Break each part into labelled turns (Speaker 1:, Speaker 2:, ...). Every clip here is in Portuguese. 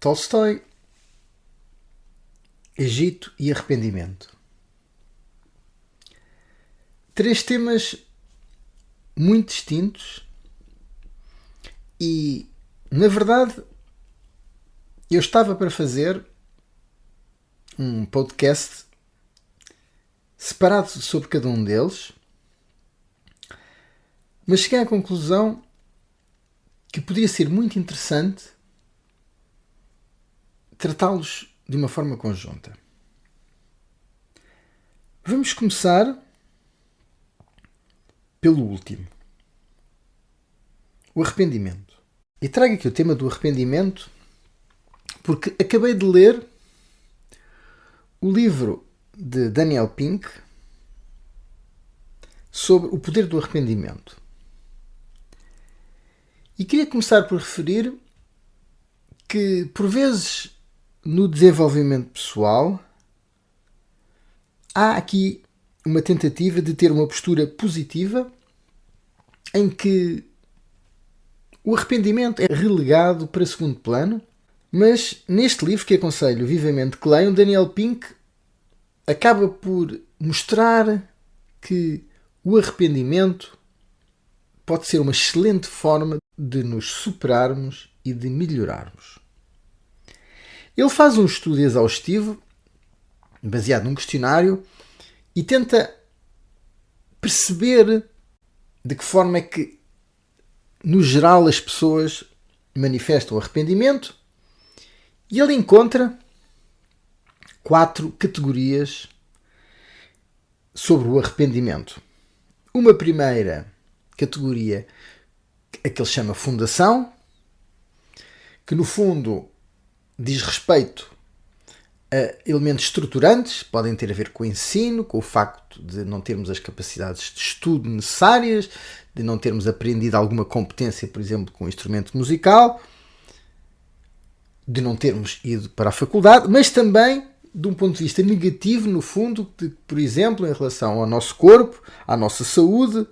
Speaker 1: Tolstói, Egito e arrependimento. 3 temas muito distintos e, na verdade, eu estava para fazer um podcast separado sobre cada um deles, mas cheguei à conclusão que podia ser muito interessante tratá-los de uma forma conjunta. Vamos começar pelo último. O arrependimento. E trago aqui o tema do arrependimento porque acabei de ler o livro de Daniel Pink sobre o poder do arrependimento. E queria começar por referir que, por vezes, no desenvolvimento pessoal, há aqui uma tentativa de ter uma postura positiva em que o arrependimento é relegado para segundo plano, mas neste livro, que aconselho vivamente que leiam, Daniel Pink acaba por mostrar que o arrependimento pode ser uma excelente forma de nos superarmos e de melhorarmos. Ele faz um estudo exaustivo, baseado num questionário, e tenta perceber de que forma é que, no geral, as pessoas manifestam arrependimento, e ele encontra 4 categorias sobre o arrependimento. Uma primeira categoria, a que ele chama fundação, que no fundo diz respeito a elementos estruturantes, podem ter a ver com o ensino, com o facto de não termos as capacidades de estudo necessárias, de não termos aprendido alguma competência, por exemplo, com um instrumento musical, de não termos ido para a faculdade, mas também de um ponto de vista negativo, no fundo, de, por exemplo, em relação ao nosso corpo, à nossa saúde,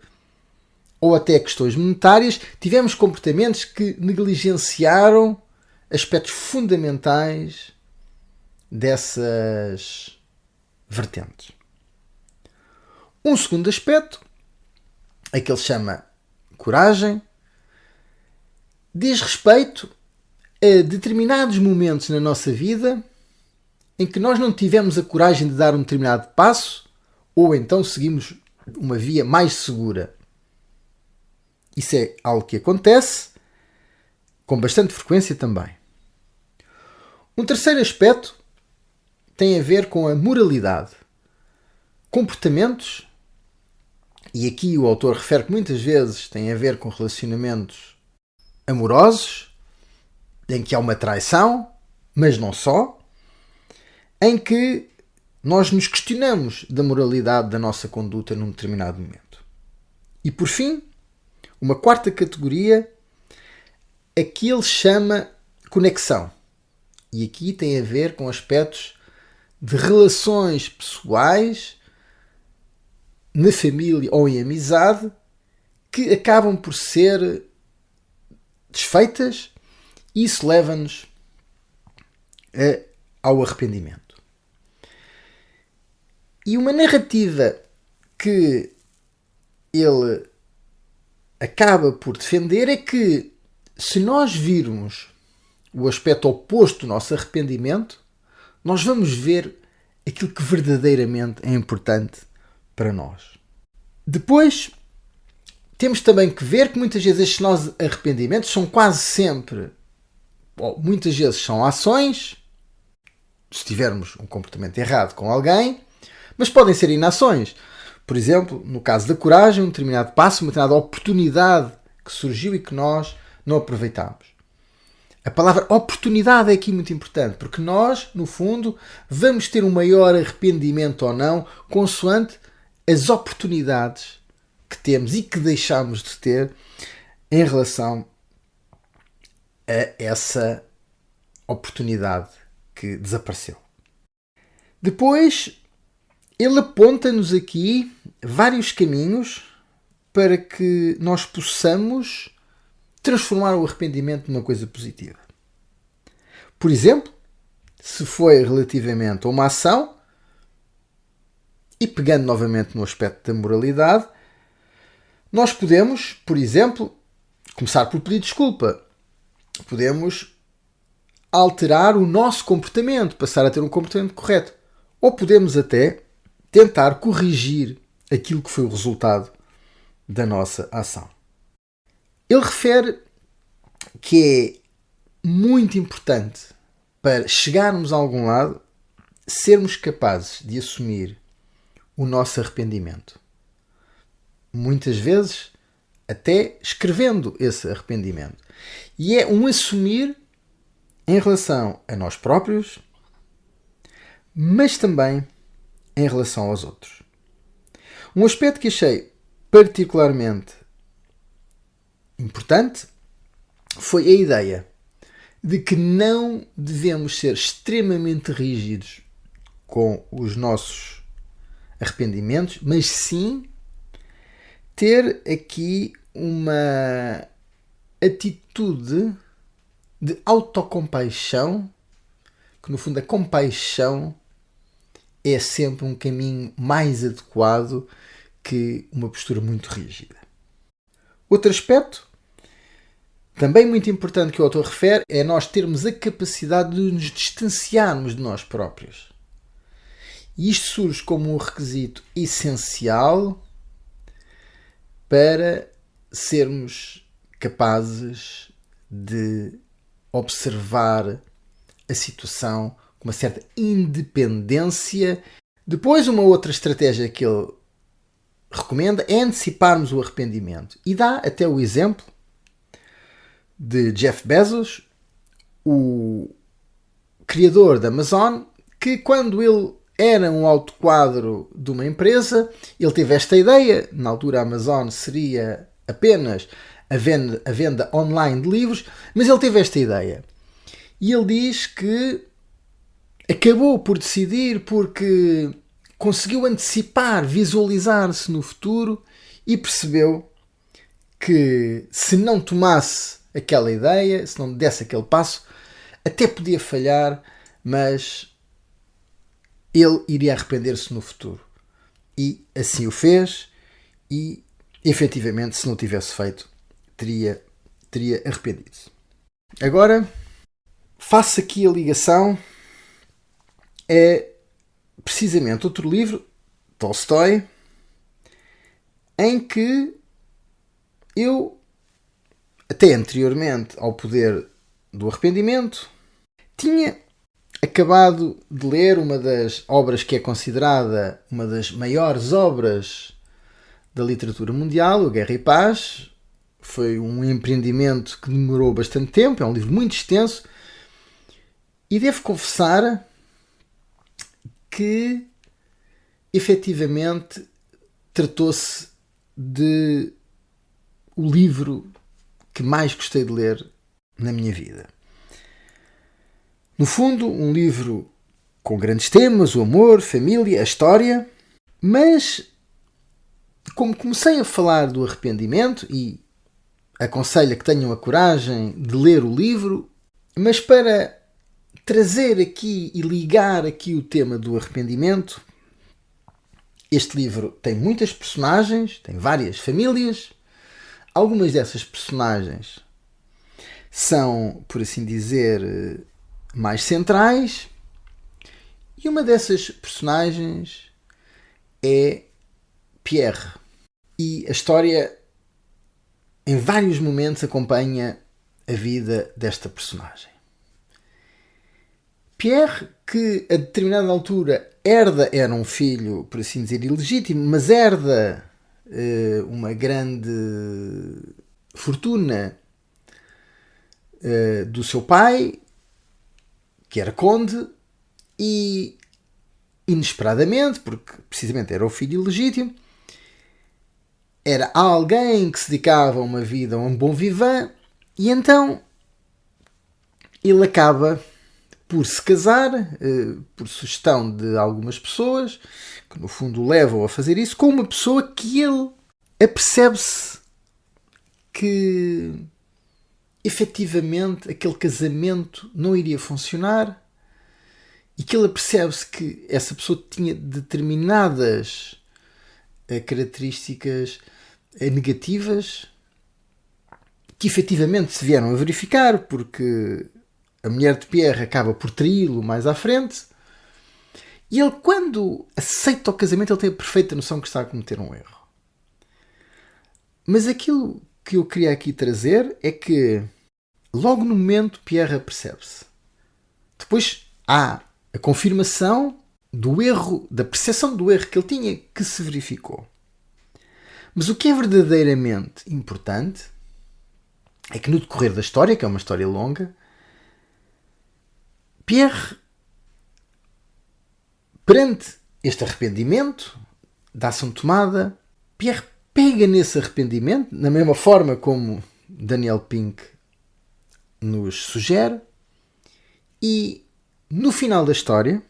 Speaker 1: ou até questões monetárias, tivemos comportamentos que negligenciaram aspectos fundamentais dessas vertentes. Um segundo aspecto, a que ele chama coragem, diz respeito a determinados momentos na nossa vida em que nós não tivemos a coragem de dar um determinado passo ou então seguimos uma via mais segura. Isso é algo que acontece com bastante frequência também. Um terceiro aspecto tem a ver com a moralidade. Comportamentos, e aqui o autor refere que muitas vezes tem a ver com relacionamentos amorosos, em que há uma traição, mas não só, em que nós nos questionamos da moralidade da nossa conduta num determinado momento. E por fim, uma quarta categoria, a que ele chama conexão. E aqui tem a ver com aspectos de relações pessoais, na família ou em amizade, que acabam por ser desfeitas, e isso leva-nos ao arrependimento. E uma narrativa que ele acaba por defender é que, se nós virmos o aspecto oposto do nosso arrependimento, nós vamos ver aquilo que verdadeiramente é importante para nós. Depois, temos também que ver que muitas vezes estes nossos arrependimentos são quase sempre, ou muitas vezes são ações, se tivermos um comportamento errado com alguém, mas podem ser inações. Por exemplo, no caso da coragem, um determinado passo, uma determinada oportunidade que surgiu e que nós não aproveitamos. A palavra oportunidade é aqui muito importante, porque nós, no fundo, vamos ter um maior arrependimento ou não, consoante as oportunidades que temos e que deixamos de ter em relação a essa oportunidade que desapareceu. Depois, ele aponta-nos aqui vários caminhos para que nós possamos transformar o arrependimento numa coisa positiva. Por exemplo, se foi relativamente a uma ação, e pegando novamente no aspecto da moralidade, nós podemos, por exemplo, começar por pedir desculpa. Podemos alterar o nosso comportamento, passar a ter um comportamento correto. Ou podemos até tentar corrigir aquilo que foi o resultado da nossa ação. Ele refere que é muito importante para chegarmos a algum lado sermos capazes de assumir o nosso arrependimento. Muitas vezes até escrevendo esse arrependimento. E é um assumir em relação a nós próprios, mas também em relação aos outros. Um aspecto que achei particularmente importante foi a ideia de que não devemos ser extremamente rígidos com os nossos arrependimentos, mas sim ter aqui uma atitude de autocompaixão, que no fundo a compaixão é sempre um caminho mais adequado que uma postura muito rígida. Outro aspecto, também muito importante, que o autor refere, é nós termos a capacidade de nos distanciarmos de nós próprios. E isto surge como um requisito essencial para sermos capazes de observar a situação com uma certa independência. Depois, uma outra estratégia que ele recomenda é anteciparmos o arrependimento. E dá até o exemplo de Jeff Bezos, o criador da Amazon, que quando ele era um alto quadro de uma empresa, ele teve esta ideia. Na altura a Amazon seria apenas a venda online de livros, mas ele teve esta ideia. E ele diz que acabou por decidir porque conseguiu antecipar, visualizar-se no futuro e percebeu que se não tomasse aquela ideia, se não desse aquele passo, até podia falhar, mas ele iria arrepender-se no futuro. E assim o fez e, efetivamente, se não tivesse feito, teria arrependido-se. Agora, faço aqui a ligação a precisamente outro livro, Tolstói, em que eu, até anteriormente ao Poder do Arrependimento, tinha acabado de ler uma das obras que é considerada uma das maiores obras da literatura mundial, o Guerra e Paz. Foi um empreendimento que demorou bastante tempo, é um livro muito extenso, e devo confessar que efetivamente tratou-se de o livro que mais gostei de ler na minha vida. No fundo, um livro com grandes temas, o amor, família, a história, mas como comecei a falar do arrependimento, e aconselho que tenham a coragem de ler o livro, mas para trazer aqui e ligar aqui o tema do arrependimento, este livro tem muitas personagens, tem várias famílias. Algumas dessas personagens são, por assim dizer, mais centrais, e uma dessas personagens é Pierre. E a história, em vários momentos, acompanha a vida desta personagem. Pierre, que a determinada altura era um filho, por assim dizer, ilegítimo, mas herda uma grande fortuna do seu pai, que era conde, e inesperadamente, porque precisamente era o filho ilegítimo, era alguém que se dedicava a uma vida, a um bom vivant, e então ele acaba por se casar, por sugestão de algumas pessoas, que no fundo o levam a fazer isso, com uma pessoa que ele apercebe-se que efetivamente aquele casamento não iria funcionar e que ele percebe-se que essa pessoa tinha determinadas características negativas que efetivamente se vieram a verificar, porque a mulher de Pierre acaba por traí-lo mais à frente. E ele, quando aceita o casamento, ele tem a perfeita noção que está a cometer um erro. Mas aquilo que eu queria aqui trazer é que, logo no momento, Pierre percebe-se. Depois há a confirmação do erro, da percepção do erro que ele tinha, que se verificou. Mas o que é verdadeiramente importante é que no decorrer da história, que é uma história longa, Pierre, perante este arrependimento da ação tomada, Pierre pega nesse arrependimento, na mesma forma como Daniel Pink nos sugere, e no final da história,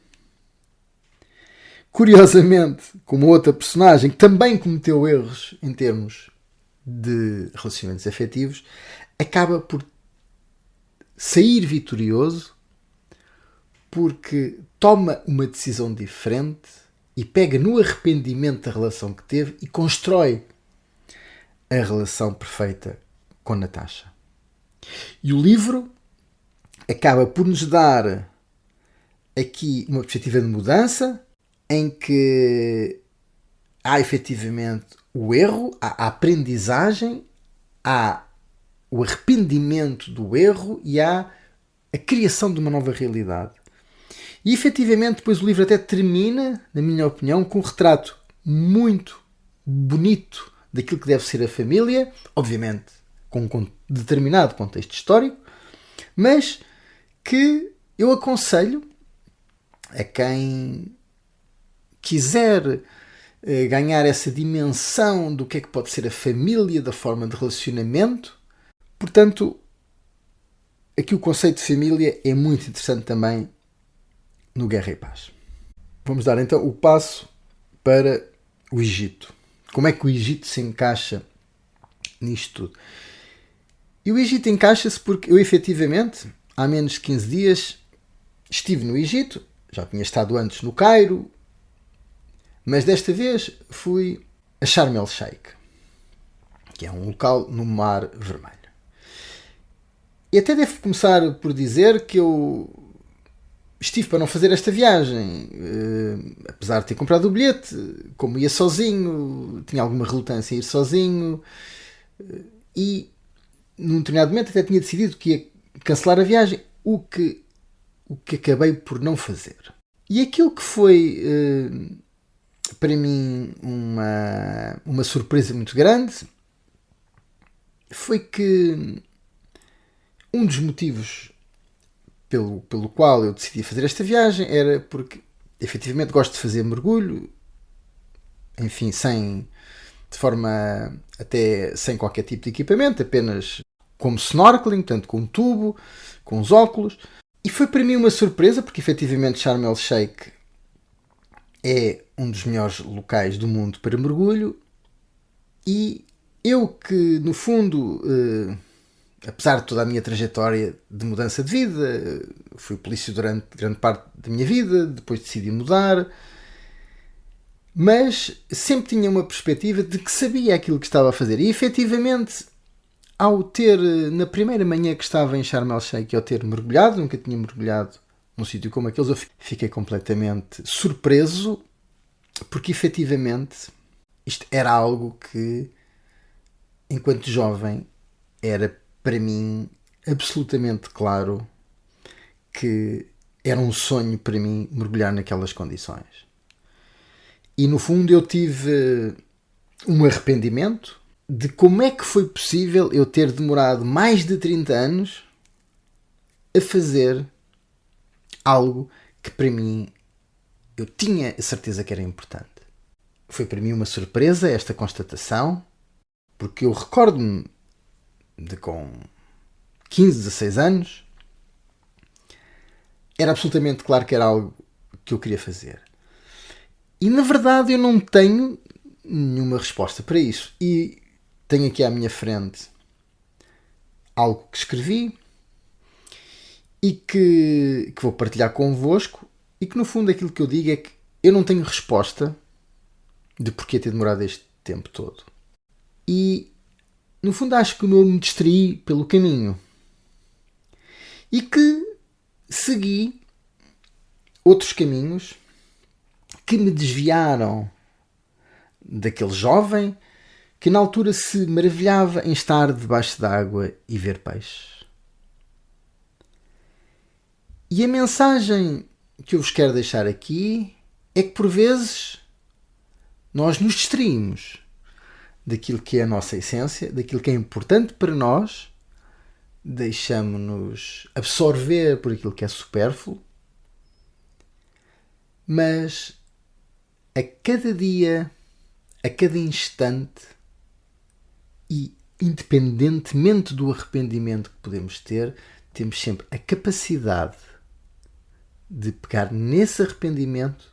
Speaker 1: curiosamente, como outra personagem que também cometeu erros em termos de relacionamentos afetivos, acaba por sair vitorioso porque toma uma decisão diferente e pega no arrependimento da relação que teve e constrói a relação perfeita com Natasha. E o livro acaba por nos dar aqui uma perspectiva de mudança em que há efetivamente o erro, há a aprendizagem, há o arrependimento do erro e há a criação de uma nova realidade. E efetivamente depois o livro até termina, na minha opinião, com um retrato muito bonito daquilo que deve ser a família, obviamente com um determinado contexto histórico, mas que eu aconselho a quem quiser ganhar essa dimensão do que é que pode ser a família, da forma de relacionamento. Portanto, aqui o conceito de família é muito interessante também no Guerra e Paz. Vamos dar então o passo para o Egito. Como é que o Egito se encaixa nisto tudo? E o Egito encaixa-se porque eu efetivamente, há menos de 15 dias, estive no Egito. Já tinha estado antes no Cairo, mas desta vez fui a Sharm el-Sheikh, que é um local no Mar Vermelho. E até devo começar por dizer que eu estive para não fazer esta viagem, apesar de ter comprado o bilhete, como ia sozinho, tinha alguma relutância em ir sozinho, e num determinado momento até tinha decidido que ia cancelar a viagem, o que acabei por não fazer. E aquilo que foi para mim uma surpresa muito grande foi que um dos motivos pelo qual eu decidi fazer esta viagem era porque efetivamente gosto de fazer mergulho, enfim, de forma até sem qualquer tipo de equipamento, apenas como snorkeling, tanto com um tubo, com os óculos. E foi para mim uma surpresa, porque efetivamente Sharm el-Sheikh é um dos melhores locais do mundo para mergulho, e eu que no fundo, apesar de toda a minha trajetória de mudança de vida, fui polícia durante grande parte da minha vida, depois decidi mudar, mas sempre tinha uma perspectiva de que sabia aquilo que estava a fazer. E efetivamente, ao ter, na primeira manhã que estava em Sharm el-Sheikh, ao ter mergulhado, nunca tinha mergulhado num sítio como aqueles, eu fiquei completamente surpreso, porque efetivamente isto era algo que, enquanto jovem, era para mim absolutamente claro que era um sonho para mim mergulhar naquelas condições. E no fundo eu tive um arrependimento de como é que foi possível eu ter demorado mais de 30 anos a fazer algo que para mim eu tinha a certeza que era importante. Foi para mim uma surpresa esta constatação, porque eu recordo-me de com 15, 16 anos, era absolutamente claro que era algo que eu queria fazer. E na verdade eu não tenho nenhuma resposta para isso. E tenho aqui à minha frente algo que escrevi e que vou partilhar convosco, e que no fundo aquilo que eu digo é que eu não tenho resposta de porquê ter demorado este tempo todo. E no fundo acho que eu me distraí pelo caminho e que segui outros caminhos que me desviaram daquele jovem que na altura se maravilhava em estar debaixo d'água e ver peixes. E a mensagem que eu vos quero deixar aqui é que por vezes nós nos distraímos daquilo que é a nossa essência, daquilo que é importante para nós, deixamos-nos absorver por aquilo que é supérfluo, mas a cada dia, a cada instante e independentemente do arrependimento que podemos ter, temos sempre a capacidade de pegar nesse arrependimento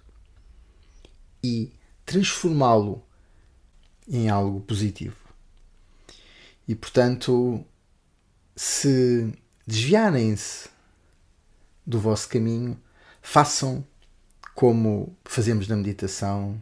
Speaker 1: e transformá-lo em algo positivo. E portanto, se desviarem-se do vosso caminho, façam como fazemos na meditação,